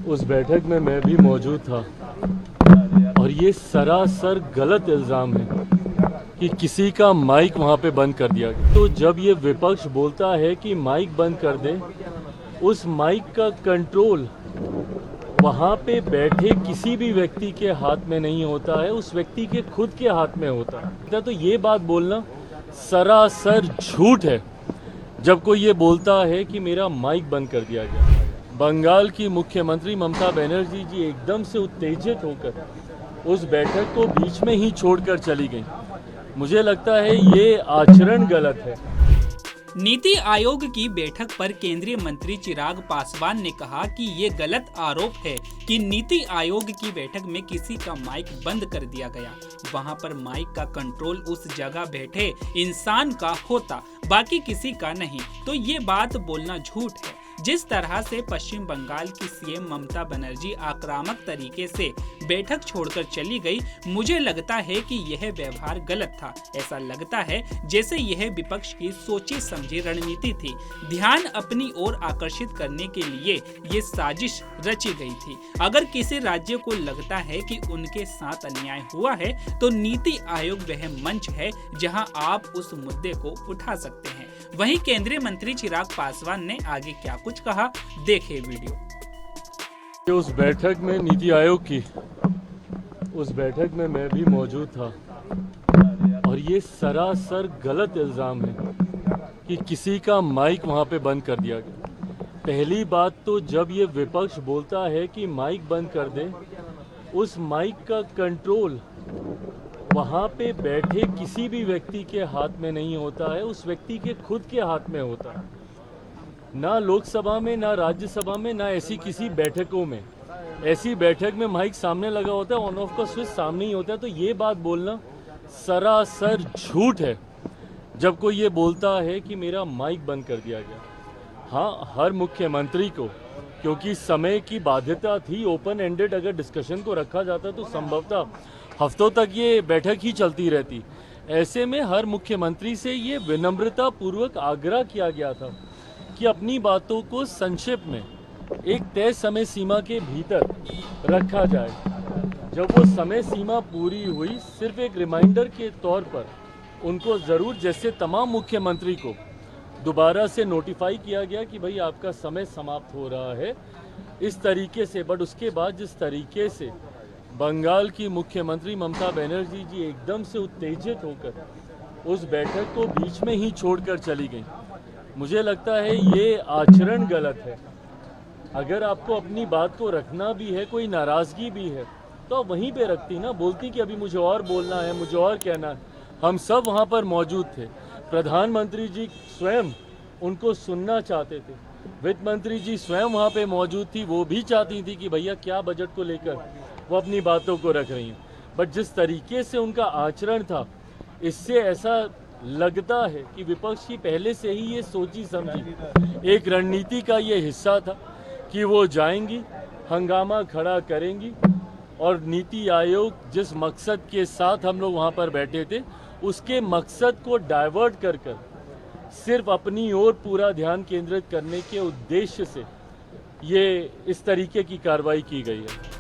उस बैठक में मैं भी मौजूद था और ये सरासर गलत इल्ज़ाम है कि किसी का माइक वहाँ पे बंद कर दिया गया। तो जब ये विपक्ष बोलता है कि माइक बंद कर दे, उस माइक का कंट्रोल वहाँ पे बैठे किसी भी व्यक्ति के हाथ में नहीं होता है, उस व्यक्ति के खुद के हाथ में होता है। तो ये बात बोलना सरासर झूठ है जब कोई ये बोलता है कि मेरा माइक बंद कर दिया गया। बंगाल की मुख्यमंत्री ममता बनर्जी जी एकदम से उत्तेजित होकर उस बैठक को बीच में ही छोड़कर चली गई। मुझे लगता है ये आचरण गलत है। नीति आयोग की बैठक पर केंद्रीय मंत्री चिराग पासवान ने कहा कि ये गलत आरोप है कि नीति आयोग की बैठक में किसी का माइक बंद कर दिया गया। वहां पर माइक का कंट्रोल उस जगह बैठे इंसान का होता, बाकी किसी का नहीं। तो ये बात बोलना झूठ है। जिस तरह से पश्चिम बंगाल की सीएम ममता बनर्जी आक्रामक तरीके से बैठक छोड़कर चली गई, मुझे लगता है कि यह व्यवहार गलत था। ऐसा लगता है जैसे यह विपक्ष की सोची समझी रणनीति थी। ध्यान अपनी ओर आकर्षित करने के लिए ये साजिश रची गई थी। अगर किसी राज्य को लगता है कि उनके साथ अन्याय हुआ है तो नीति आयोग वह मंच है जहां आप उस मुद्दे को उठा सकते हैं। वहीं केंद्रीय मंत्री चिराग पासवान ने आगे क्या कुछ कहा, देखिए वीडियो। उस बैठक में नीति आयोग की उस बैठक में मैं भी मौजूद था और ये सरासर गलत इल्ज़ाम है कि किसी का माइक वहाँ पे बंद कर दिया गया। पहली बात तो जब ये विपक्ष बोलता है कि माइक बंद कर दे, उस माइक का कंट्रोल वहाँ पे बैठे किसी भी व्यक्ति के हाथ में नहीं होता है, उस व्यक्ति के खुद के हाथ में होता है। ना लोकसभा में, ना राज्यसभा में, ना ऐसी किसी बैठकों में। ऐसी बैठक में माइक सामने लगा होता है, ऑन ऑफ का स्विच सामने ही होता है। तो ये बात बोलना सरासर झूठ है जब कोई ये बोलता है कि मेरा माइक बंद कर दिया गया। हाँ, हर मुख्यमंत्री को, क्योंकि समय की बाध्यता थी, ओपन एंडेड अगर डिस्कशन को रखा जाता तो संभवतः हफ्तों तक ये बैठक ही चलती रहती। ऐसे में हर मुख्यमंत्री से ये विनम्रता पूर्वक आग्रह किया गया था कि अपनी बातों को संक्षेप में एक तय समय सीमा के भीतर रखा जाए। जब वो समय सीमा पूरी हुई, सिर्फ एक रिमाइंडर के तौर पर उनको ज़रूर, जैसे तमाम मुख्यमंत्री को दोबारा से नोटिफाई किया गया कि भाई आपका समय समाप्त हो रहा है, इस तरीके से। बट उसके बाद जिस तरीके से बंगाल की मुख्यमंत्री ममता बनर्जी जी एकदम से उत्तेजित होकर उस बैठक को बीच में ही छोड़कर चली गई, मुझे लगता है ये आचरण गलत है। अगर आपको अपनी बात को रखना भी है, कोई नाराज़गी भी है, तो आप वहीं पे रखती ना, बोलती कि अभी मुझे और बोलना है, मुझे और कहना है। हम सब वहाँ पर मौजूद थे। प्रधानमंत्री जी स्वयं उनको सुनना चाहते थे। वित्त मंत्री जी स्वयं वहाँ पे मौजूद थी, वो भी चाहती थी कि भैया क्या बजट को लेकर वो अपनी बातों को रख रही हैं। बट जिस तरीके से उनका आचरण था, इससे ऐसा लगता है कि विपक्ष की पहले से ही ये सोची समझी एक रणनीति का ये हिस्सा था कि वो जाएंगी, हंगामा खड़ा करेंगी और नीति आयोग जिस मकसद के साथ हम लोग वहाँ पर बैठे थे, उसके मकसद को डाइवर्ट कर सिर्फ अपनी ओर पूरा ध्यान केंद्रित करने के उद्देश्य से ये इस तरीके की कार्रवाई की गई है।